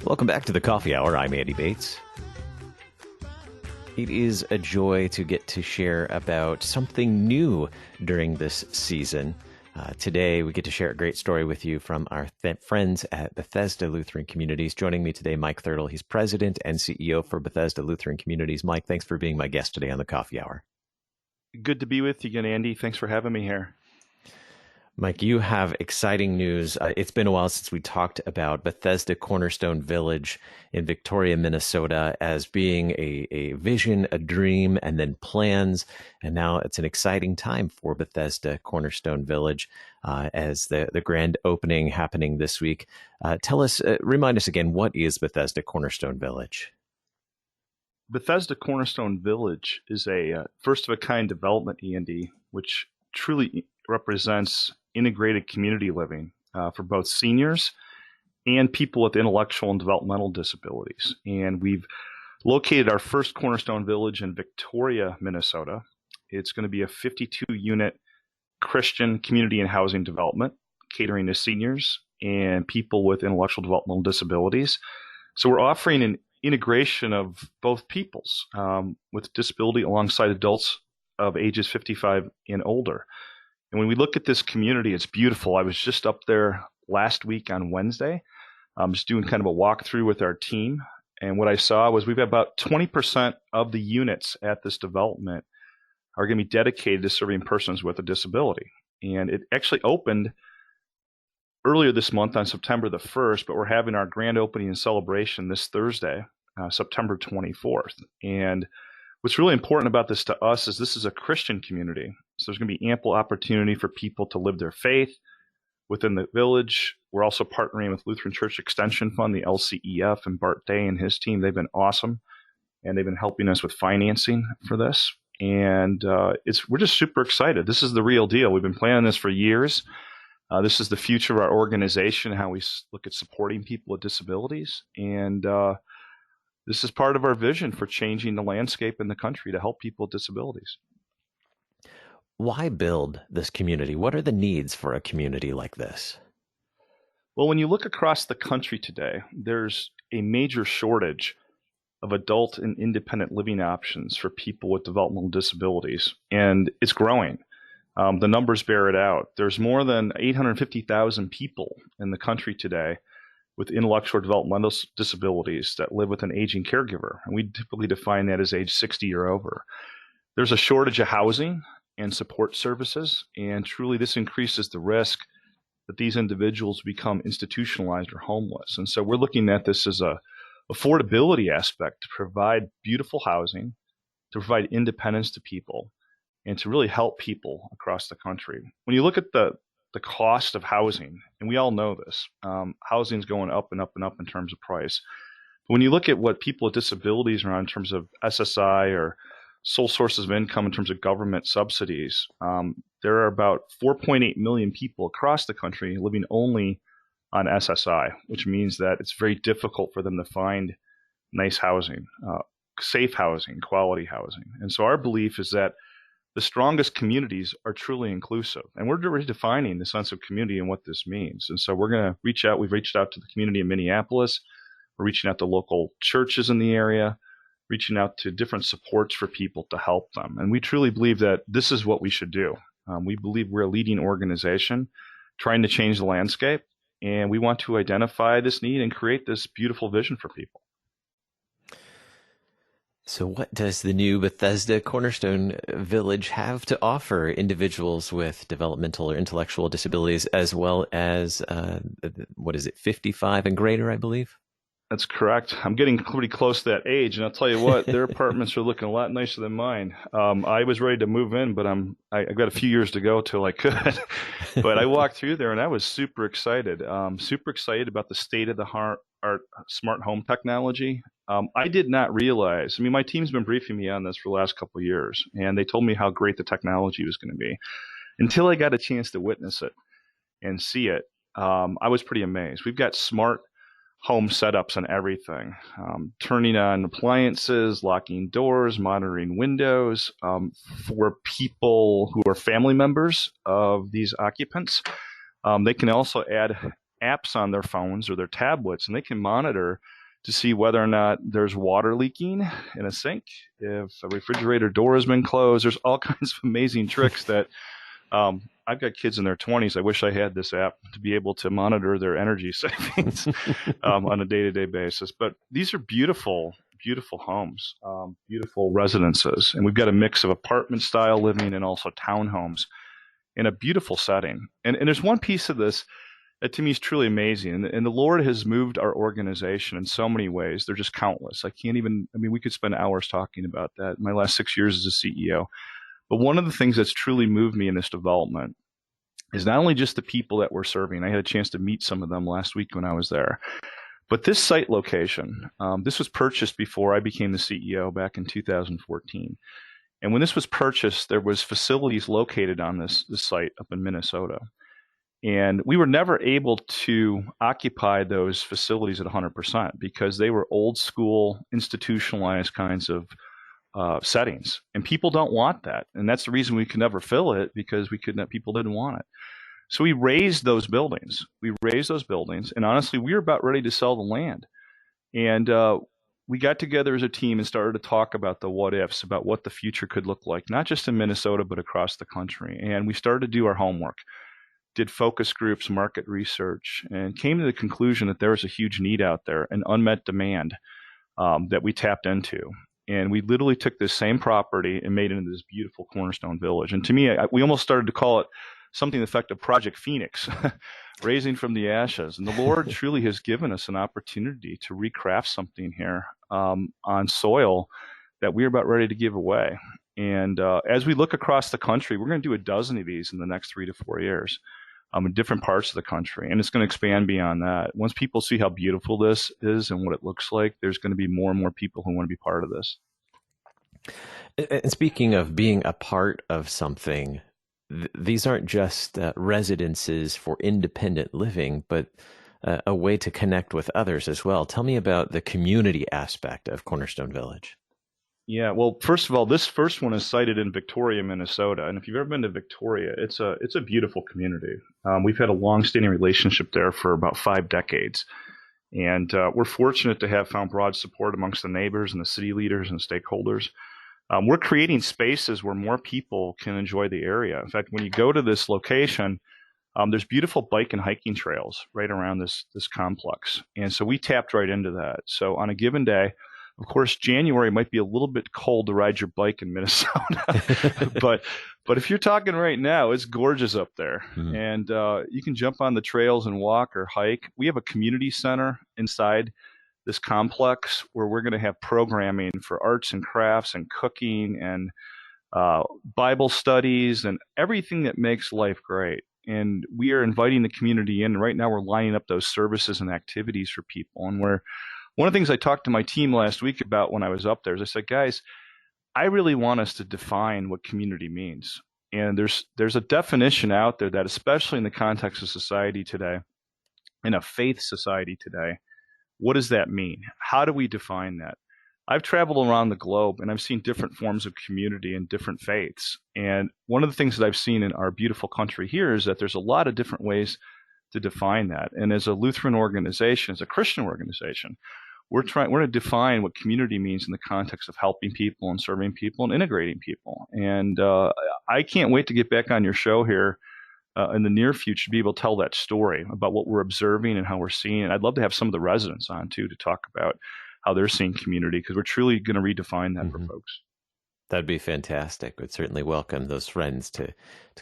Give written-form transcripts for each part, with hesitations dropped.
Welcome back to the Coffee Hour. I'm Andy Bates. It is a joy to get to share about something new during this season. Today, we get to share a great story with you from our friends at Bethesda Lutheran Communities. Joining me today, Mike Thirtle. He's president and CEO for Bethesda Lutheran Communities. Mike, thanks for being my guest today on the Coffee Hour. Good to be with you again, Andy. Thanks for having me here. Mike, you have exciting news. It's been a while since we talked about Bethesda Cornerstone Village in Victoria, Minnesota, as being a vision, a dream, and then plans. And now it's an exciting time for Bethesda Cornerstone Village as the grand opening happening this week. Remind us again, what is Bethesda Cornerstone Village? Bethesda Cornerstone Village is a first-of-a-kind development, Andy, which truly represents integrated community living for both seniors and people with intellectual and developmental disabilities. And we've located our first Cornerstone Village in Victoria, Minnesota. It's going to be a 52-unit Christian community and housing development catering to seniors and people with intellectual developmental disabilities. So we're offering an integration of both peoples with disability alongside adults of ages 55 and older. And when we look at this community, it's beautiful. I was just up there last week on Wednesday, just doing kind of a walkthrough with our team. And what I saw was we've got about 20% of the units at this development are going to be dedicated to serving persons with a disability. And it actually opened earlier this month on September the 1st, but we're having our grand opening and celebration this Thursday, September 24th. And what's really important about this to us is this is a Christian community. So there's going to be ample opportunity for people to live their faith within the village. We're also partnering with Lutheran Church Extension Fund, the LCEF, and Bart Day and his team. They've been awesome, and they've been helping us with financing for this. And we're just super excited. This is the real deal. We've been planning this for years. This is the future of our organization, how we look at supporting people with disabilities. And this is part of our vision for changing the landscape in the country to help people with disabilities. Why build this community? What are the needs for a community like this? Well, when you look across the country today, there's a major shortage of adult and independent living options for people with developmental disabilities, and it's growing. The numbers bear it out. There's more than 850,000 people in the country today with intellectual or developmental disabilities that live with an aging caregiver, and we typically define that as age 60 or over. There's a shortage of housing and support services, and truly this increases the risk that these individuals become institutionalized or homeless. And so we're looking at this as a affordability aspect to provide beautiful housing, to provide independence to people, and to really help people across the country. When you look at the cost of housing, and we all know this, housing's going up and up and up in terms of price. But when you look at what people with disabilities are on in terms of SSI or sole sources of income in terms of government subsidies, there are about 4.8 million people across the country living only on SSI, which means that it's very difficult for them to find nice housing, safe housing, quality housing. And so our belief is that the strongest communities are truly inclusive. And we're redefining the sense of community and what this means. And so we're going to reach out. We've reached out to the community in Minneapolis. We're reaching out to local churches in the area, reaching out to different supports for people to help them. And we truly believe that this is what we should do. We believe we're a leading organization trying to change the landscape. And we want to identify this need and create this beautiful vision for people. So what does the new Bethesda Cornerstone Village have to offer individuals with developmental or intellectual disabilities, as well as, 55 and greater, I believe? That's correct. I'm getting pretty close to that age, and I'll tell you what, their apartments are looking a lot nicer than mine. I was ready to move in, but I've got a few years to go till I could. But I walked through there, and I was super excited. Super excited about the state-of-the-art smart home technology. I did not realize. I mean, my team's been briefing me on this for the last couple of years, and they told me how great the technology was going to be. Until I got a chance to witness it and see it, I was pretty amazed. We've got smart home setups and everything, turning on appliances, locking doors, monitoring windows for people who are family members of these occupants. They can also add apps on their phones or their tablets, and they can monitor to see whether or not there's water leaking in a sink, if a refrigerator door has been closed. There's all kinds of amazing tricks that I've got kids in their 20s. I wish I had this app to be able to monitor their energy savings on a day-to-day basis. But these are beautiful, beautiful homes, beautiful residences. And we've got a mix of apartment-style living and also townhomes in a beautiful setting. And there's one piece of this that to me is truly amazing. And the Lord has moved our organization in so many ways. They're just countless. We could spend hours talking about that. My last 6 years as a CEO. But one of the things that's truly moved me in this development is not only just the people that we're serving. I had a chance to meet some of them last week when I was there. But this site location, this was purchased before I became the CEO back in 2014. And when this was purchased, there was facilities located on this site up in Minnesota. And we were never able to occupy those facilities at 100% because they were old school, institutionalized kinds of settings. And people don't want that. And that's the reason we could never fill it, because people didn't want it. So we raised those buildings. And honestly, we were about ready to sell the land. And we got together as a team and started to talk about the what ifs, about what the future could look like, not just in Minnesota, but across the country. And we started to do our homework, did focus groups, market research, and came to the conclusion that there was a huge need out there, an unmet demand that we tapped into. And we literally took this same property and made it into this beautiful Cornerstone Village. And to me, we almost started to call it something to the effect of Project Phoenix, raising from the ashes. And the Lord truly has given us an opportunity to recraft something here on soil that we're about ready to give away. And as we look across the country, we're going to do a dozen of these in the next 3 to 4 years in different parts of the country. And it's going to expand beyond that. Once people see how beautiful this is and what it looks like, there's going to be more and more people who want to be part of this. And speaking of being a part of something, these aren't just residences for independent living, but a way to connect with others as well. Tell me about the community aspect of Cornerstone Village. Yeah, well, first of all, this first one is sited in Victoria, Minnesota. And if you've ever been to Victoria, it's a beautiful community. We've had a long-standing relationship there for about 5 decades. And we're fortunate to have found broad support amongst the neighbors and the city leaders and stakeholders. We're creating spaces where more people can enjoy the area. In fact, when you go to this location, there's beautiful bike and hiking trails right around this complex. And so we tapped right into that. So on a given day, of course, January might be a little bit cold to ride your bike in Minnesota, but if you're talking right now, it's gorgeous up there. Mm-hmm. And you can jump on the trails and walk or hike. We have a community center inside this complex where we're going to have programming for arts and crafts and cooking and Bible studies and everything that makes life great. And we are inviting the community in. Right now, we're lining up those services and activities for people. And one of the things I talked to my team last week about when I was up there is I said, guys, I really want us to define what community means. And there's a definition out there that, especially in the context of society today, in a faith society today, what does that mean? How do we define that? I've traveled around the globe and I've seen different forms of community and different faiths. And one of the things that I've seen in our beautiful country here is that there's a lot of different ways to define that. And as a Lutheran organization, as a Christian organization, we're going to define what community means in the context of helping people and serving people and integrating people. And I can't wait to get back on your show here in the near future to be able to tell that story about what we're observing and how we're seeing. And I'd love to have some of the residents on too to talk about how they're seeing community, because we're truly going to redefine that for folks. That'd be fantastic. We'd certainly welcome those friends to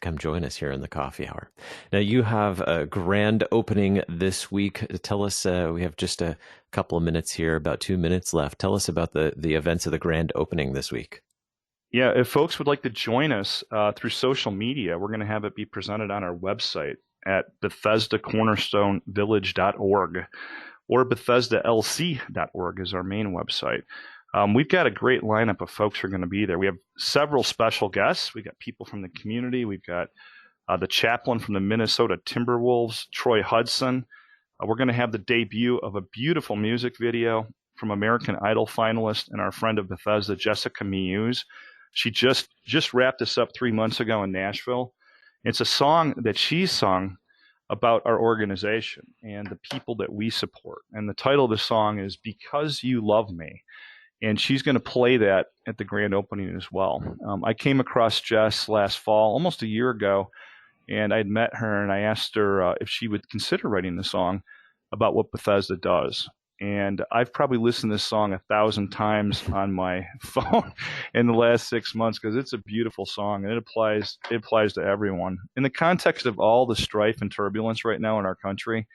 come join us here in the coffee hour. Now, you have a grand opening this week. Tell us, we have just a couple of minutes here, about 2 minutes left. Tell us about the events of the grand opening this week. Yeah, if folks would like to join us through social media, we're going to have it be presented on our website at BethesdaCornerstoneVillage.org, or BethesdaLC.org is our main website. We've got a great lineup of folks who are going to be there. We have several special guests. We've got people from the community. We've got the chaplain from the Minnesota Timberwolves, Troy Hudson. We're going to have the debut of a beautiful music video from American Idol finalist and our friend of Bethesda, Jessica Muse. She just wrapped this up 3 months ago in Nashville. It's a song that she sung about our organization and the people that we support. And the title of the song is Because You Love Me. And she's going to play that at the grand opening as well. I came across Jess last fall, almost a year ago, and I'd met her and I asked her if she would consider writing the song about what Bethesda does. And I've probably listened to this song 1,000 times on my phone in the last 6 months because it's a beautiful song and it applies to everyone. In the context of all the strife and turbulence right now in our country,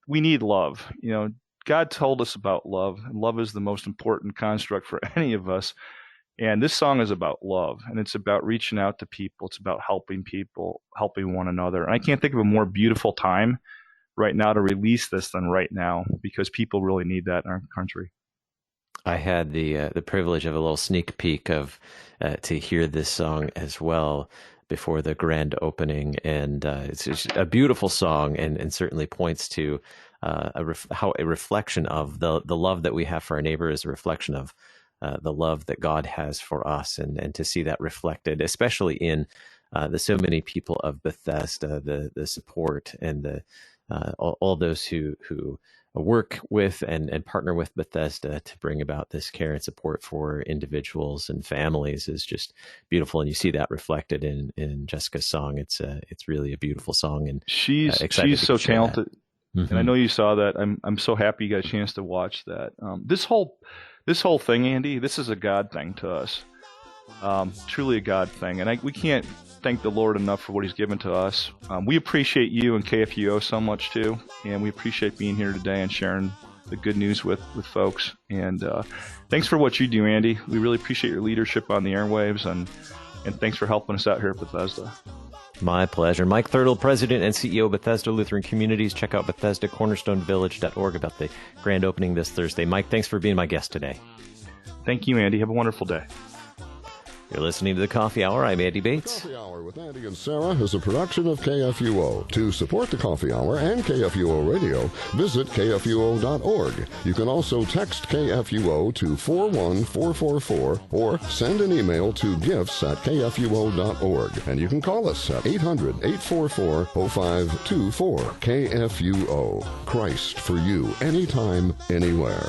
we need love. You know, God told us about love. Love is the most important construct for any of us. And this song is about love, and it's about reaching out to people. It's about helping people, helping one another. And I can't think of a more beautiful time right now to release this than right now, because people really need that in our country. I had the privilege of a little sneak peek of to hear this song as well before the grand opening, and it's just a beautiful song, and certainly points to how a reflection of the love that we have for our neighbor is a reflection of the love that God has for us, and to see that reflected, especially in the so many people of Bethesda, the support and the all those who work with and partner with Bethesda to bring about this care and support for individuals and families is just beautiful. And you see that reflected in Jessica's song. It's really a beautiful song, and she's so talented. Mm-hmm. And I know you saw that. I'm so happy you got a chance to watch that. This whole thing, Andy, this is a God thing to us. Truly a God thing. And we can't thank the Lord enough for what he's given to us. We appreciate you and KFUO so much too. And we appreciate being here today and sharing the good news with folks. And thanks for what you do, Andy. We really appreciate your leadership on the airwaves, and thanks for helping us out here at Bethesda. My pleasure. Mike Thirtle, President and CEO of Bethesda Lutheran Communities. Check out Bethesda Cornerstone Village.org about the grand opening this Thursday. Mike, thanks for being my guest today. Thank you, Andy. Have a wonderful day. You're listening to the Coffee Hour. I'm Andy Bates. Coffee Hour with Andy and Sarah is a production of KFUO. To support the Coffee Hour and KFUO Radio, visit KFUO.org. You can also text KFUO to 41444 or send an email to gifts@KFUO.org. And you can call us at 800-844-0524. KFUO. Christ for you, anytime, anywhere.